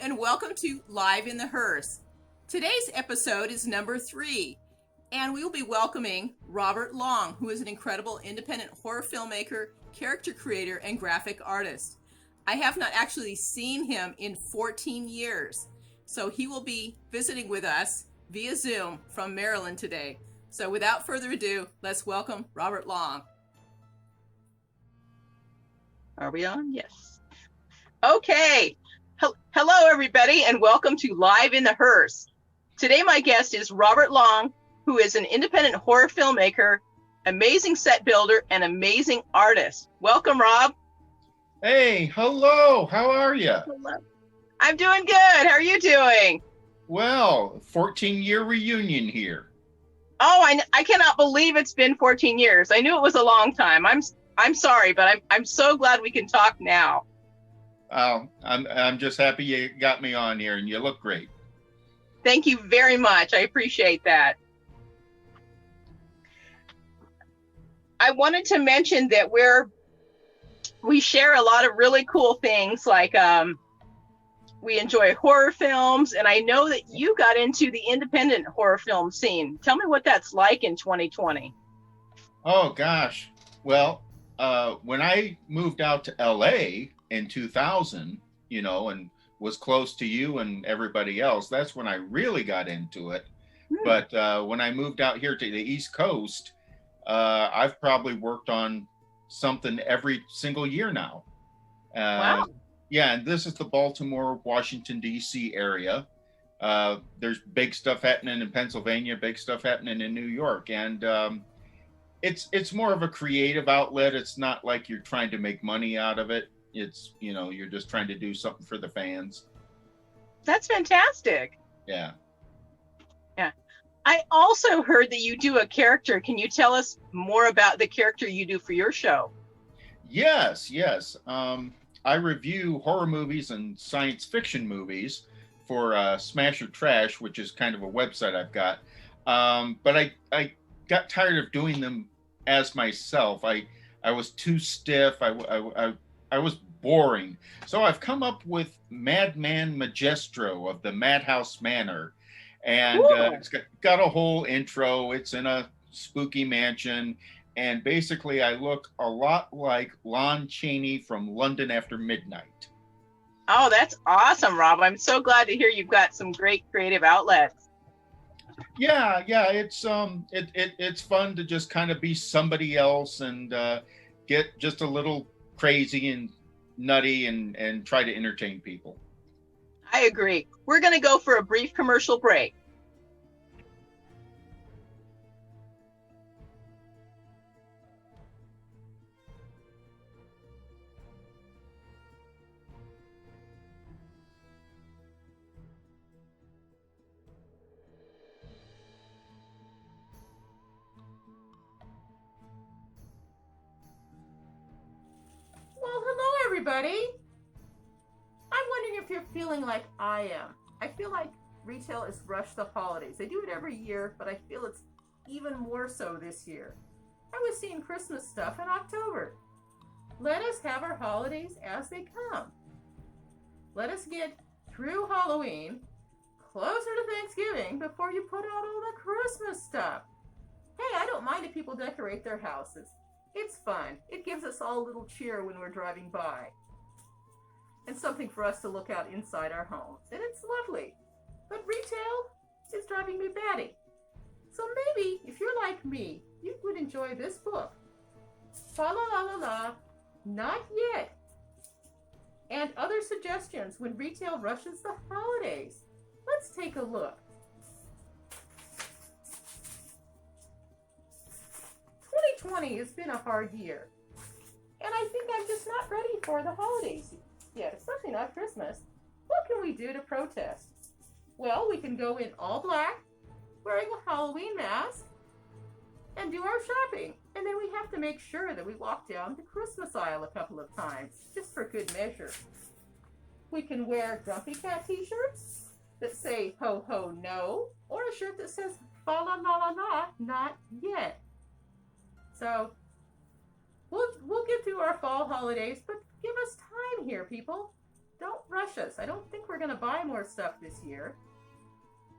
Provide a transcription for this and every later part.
and welcome to Live in the Hearse. Today's episode is number 3, and we will be welcoming Robert Long, who is an incredible independent horror filmmaker, character creator, and graphic artist. I have not actually seen him in 14 years, so he will be visiting with us via Zoom from Maryland today. So without further ado, let's welcome Robert Long. Are we on? Yes. Okay. Hello, everybody, and welcome to Live in the Hearse. Today, my guest is Robert Long, who is an independent horror filmmaker, amazing set builder, and amazing artist. Welcome, Rob. Hey, hello. How are you? Hello. I'm doing good. How are you doing? Well, 14-year reunion here. Oh, I cannot believe it's been 14 years. I knew it was a long time. I'm sorry, but I'm so glad we can talk now. I'm just happy you got me on here, and you look great. Thank you very much. I appreciate that. I wanted to mention that we share a lot of really cool things, like we enjoy horror films, and I know that you got into the independent horror film scene. Tell me what that's like in 2020. Oh, gosh. Well, when I moved out to LA in 2000, and was close to you and everybody else, that's when I really got into it. But when I moved out here to the East Coast, I've probably worked on something every single year now. Wow. Yeah, and this is the Baltimore, Washington, D.C. area. There's big stuff happening in Pennsylvania, big stuff happening in New York. And it's more of a creative outlet. It's not like you're trying to make money out of it. It's, you're just trying to do something for the fans. That's fantastic. Yeah. Yeah. I also heard that you do a character. Can you tell us more about the character you do for your show? Yes. I review horror movies and science fiction movies for Smash or Trash, which is kind of a website I've got. But I got tired of doing them as myself. I was too stiff. I was boring. So I've come up with Madman Magestro of the Madhouse Manor. And it's got a whole intro. It's in a spooky mansion. And basically, I look a lot like Lon Chaney from London After Midnight. Oh, that's awesome, Rob. I'm so glad to hear you've got some great creative outlets. Yeah, it's fun to just kind of be somebody else and get just a little crazy and nutty and try to entertain people. I agree. We're going to go for a brief commercial break. Well, hello, everybody. I'm wondering if you're feeling like I am. I feel like retail is rushed the holidays. They do it every year, but I feel it's even more so this year. I was seeing Christmas stuff in October. Let us have our holidays as they come. Let us get through Halloween, closer to Thanksgiving, before you put out all the Christmas stuff. Hey, I don't mind if people decorate their houses. It's fun. It gives us all a little cheer when we're driving by. And something for us to look out inside our homes. And it's lovely. But retail is driving me batty. So maybe, if you're like me, you would enjoy this book. Fa la la la la, Not Yet. And other suggestions when retail rushes the holidays. Let's take a look. 2020 has been a hard year. And I think I'm just not ready for the holidays yet, especially not Christmas. What can we do to protest? Well, we can go in all black, wearing a Halloween mask, and do our shopping. And then we have to make sure that we walk down the Christmas aisle a couple of times, just for good measure. We can wear Grumpy Cat t-shirts that say ho ho no, or a shirt that says fa la la la la, not yet. So we'll get through our fall holidays, but give us time here, people. don't rush us. I don't think we're going to buy more stuff this year.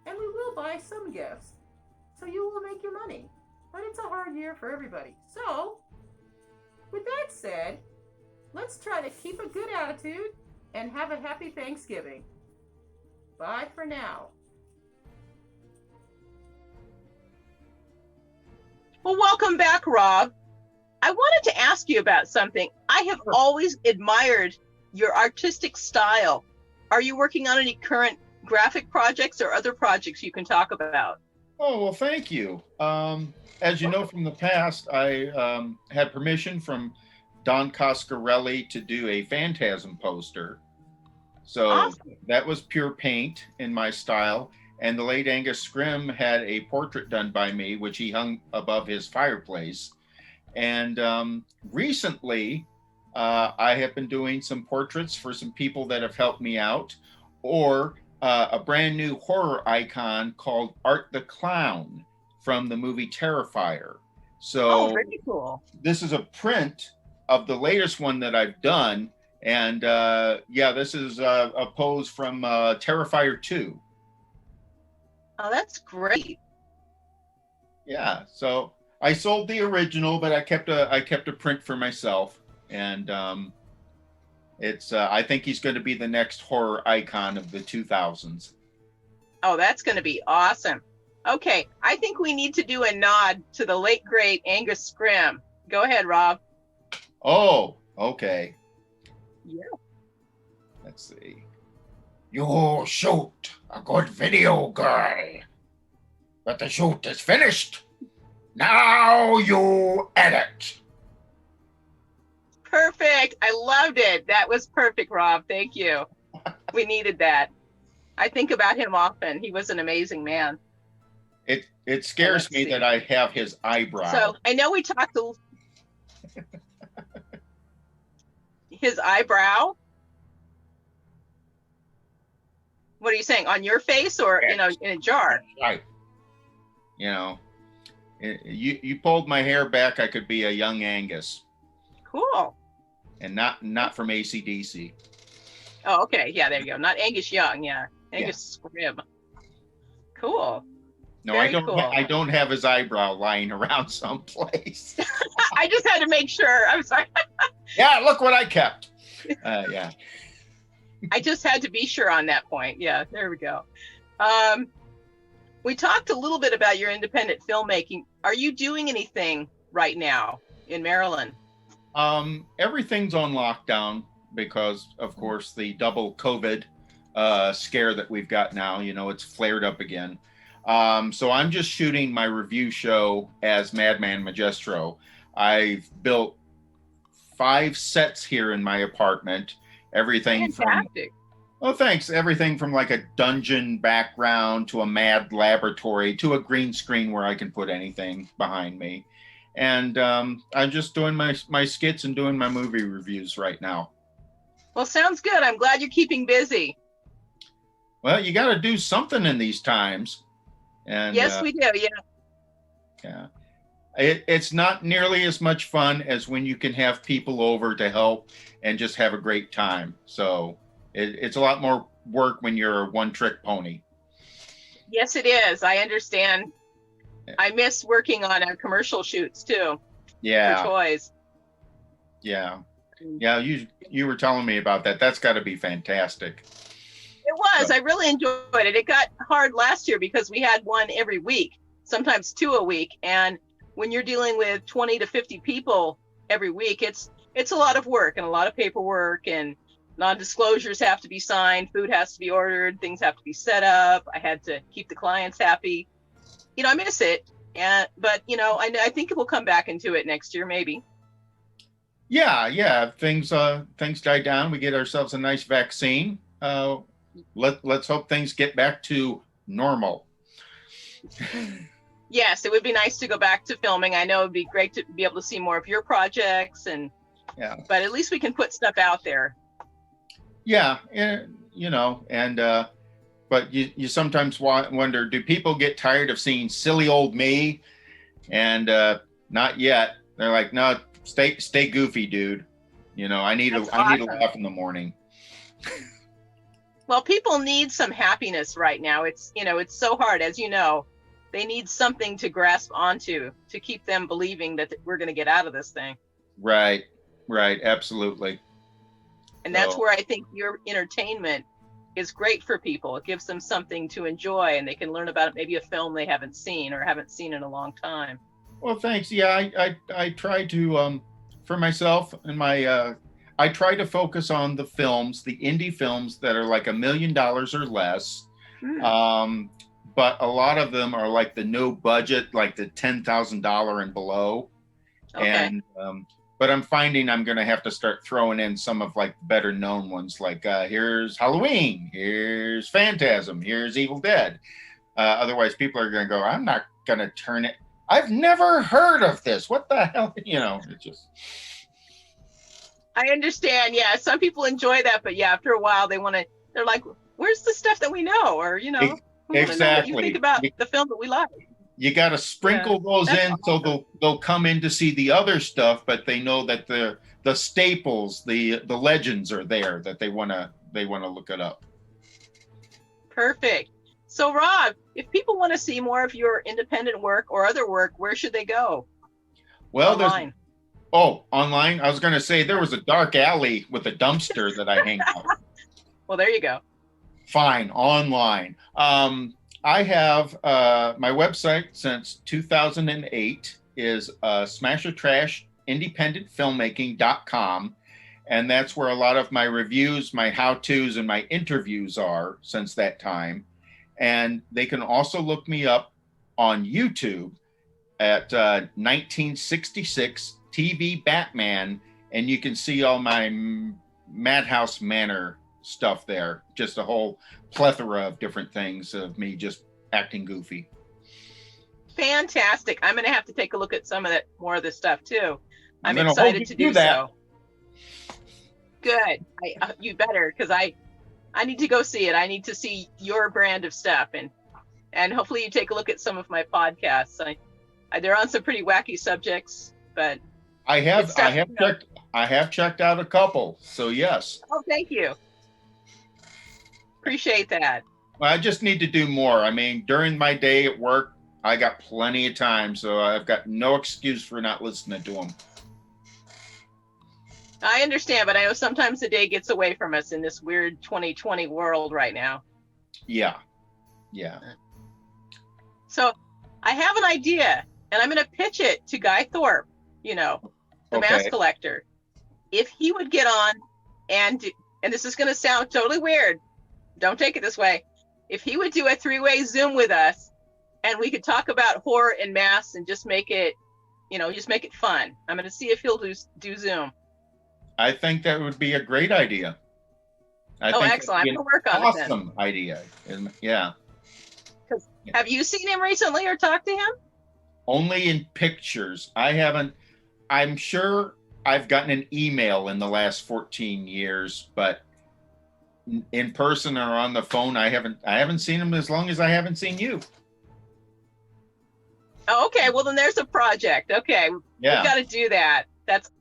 And we will buy some gifts. So you will make your money. But it's a hard year for everybody. So, with that said, let's try to keep a good attitude and have a happy Thanksgiving. Bye for now. Well, welcome back, Rob. I wanted to ask you about something. I have always admired your artistic style. Are you working on any current graphic projects or other projects you can talk about? Oh, well, thank you. As you know from the past, I had permission from Don Coscarelli to do a Phantasm poster. So Awesome. that was pure paint in my style. And the late Angus Scrimm had a portrait done by me, which he hung above his fireplace. And recently, I have been doing some portraits for some people that have helped me out, or a brand new horror icon called Art the Clown from the movie Terrifier. So very cool. This is a print of the latest one that I've done. And yeah, this is a pose from Terrifier 2. Oh, that's great. Yeah, so I sold the original, but I kept a print for myself, and it's I think he's going to be the next horror icon of the 2000s. Oh, that's going to be awesome. Okay, I think we need to do a nod to the late great Angus Scrimm. Go ahead, Rob. Oh, okay. Yeah. Let's see. You shoot a good video, girl, but the shoot is finished. Now you edit. Perfect. I loved it. That was perfect, Rob. Thank you. We needed that. I think about him often. He was an amazing man. It scares me that I have his eyebrow. So I know we talked his eyebrow. What are you saying? On your face, or in a jar? Right. You know, you pulled my hair back, I could be a young Angus. Cool. And not from AC/DC. Oh, okay. Yeah, there you go. Not Angus Young. Yeah, Angus Scrimm. Cool. No, Very I don't. cool. I don't have his eyebrow lying around someplace. I just had to make sure. I'm sorry. Yeah, look what I kept. Yeah. I just had to be sure on that point. Yeah, there we go. We talked a little bit about your independent filmmaking. Are you doing anything right now in Maryland? Everything's on lockdown because, of course, the double COVID scare that we've got now. You know, it's flared up again. So I'm just shooting my review show as Madman Magistro. I've built 5 sets here in my apartment. Everything Fantastic. thanks. Everything from like a dungeon background to a mad laboratory to a green screen where I can put anything behind me. And I'm just doing my skits and doing my movie reviews right now. Well, sounds good. I'm glad you're keeping busy. Well, you got to do something in these times. And yes, we do. Yeah. Yeah. It's not nearly as much fun as when you can have people over to help and just have a great time. So it's a lot more work when you're a one-trick pony. Yes, it is. I understand. I miss working on commercial shoots too. Yeah. For toys. Yeah. Yeah. You were telling me about that. That's got to be fantastic. It was. So. I really enjoyed it. It got hard last year because we had one every week, sometimes 2 a week. And when you're dealing with 20 to 50 people every week, it's a lot of work and a lot of paperwork, and non-disclosures have to be signed, food has to be ordered, things have to be set up. I had to keep the clients happy. You know, I miss it. But you know, I think it will come back into it next year, maybe. Yeah. Things die down. We get ourselves a nice vaccine. Let's hope things get back to normal. Yes, it would be nice to go back to filming. I know it'd be great to be able to see more of your projects, but at least we can put stuff out there. Yeah, you know, and but you sometimes wonder, do people get tired of seeing silly old me? And not yet. They're like, no, stay goofy, dude. You know, I need a laugh in the morning. Well, people need some happiness right now. It's, it's so hard, as you know. They need something to grasp onto to keep them believing that we're going to get out of this thing. Right, absolutely. And that's where I think your entertainment is great for people. It gives them something to enjoy, and they can learn about it, maybe a film they haven't seen or haven't seen in a long time. Well, thanks. Yeah, I try to for myself and my I try to focus on the films, the indie films that are like $1 million or less. But a lot of them are like the no budget, like the $10,000 and below. Okay. And but I'm finding I'm going to have to start throwing in some of like better known ones, like here's Halloween, here's Phantasm, here's Evil Dead. Otherwise, people are going to go, I'm not going to turn it. I've never heard of this. What the hell? It's just. I understand. Yeah, some people enjoy that, but yeah, after a while, they're like, where's the stuff that we know? Or, Exactly. What you think about the film that we like. You got to sprinkle those in, awesome. So they'll come in to see the other stuff, but they know that the staples, the legends are there, that they want to look it up. Perfect. So Rob, if people want to see more of your independent work or other work, where should they go? Well, online. Online. I was going to say there was a dark alley with a dumpster that I hang out. Well, there you go. Fine, online. I have my website since 2008 is Smasher Trash Independent Filmmaking.com, and that's where a lot of my reviews, my how-tos, and my interviews are since that time. And they can also look me up on YouTube at 1966 TV Batman, and you can see all my Madhouse Manor stuff there. Just a whole plethora of different things of me just acting goofy. Fantastic. I'm going to have to take a look at some of that, more of this stuff too. I'm excited to do that. So. Good. You better, because I need to go see it. I need to see your brand of stuff, and hopefully you take a look at some of my podcasts. They're on some pretty wacky subjects, but I have checked out a couple. So yes. Oh, thank you. Appreciate that. Well, I just need to do more. I mean, during my day at work, I got plenty of time, so I've got no excuse for not listening to them. I understand, but I know sometimes the day gets away from us in this weird 2020 world right now. Yeah. So I have an idea, and I'm going to pitch it to Guy Thorpe, the mask collector. If he would get on and this is going to sound totally weird, don't take it this way. If he would do a 3-way Zoom with us, and we could talk about horror and masks and just make it, fun. I'm going to see if he'll do Zoom. I think that would be a great idea. I think excellent. I'm going to work on it then. Awesome idea. Yeah. Have you seen him recently or talked to him? Only in pictures. I haven't. I'm sure I've gotten an email in the last 14 years, but in person or on the phone, I haven't seen him as long as I haven't seen you. Oh, okay. Well, then there's a project. Okay. Yeah. We've got to do that. That's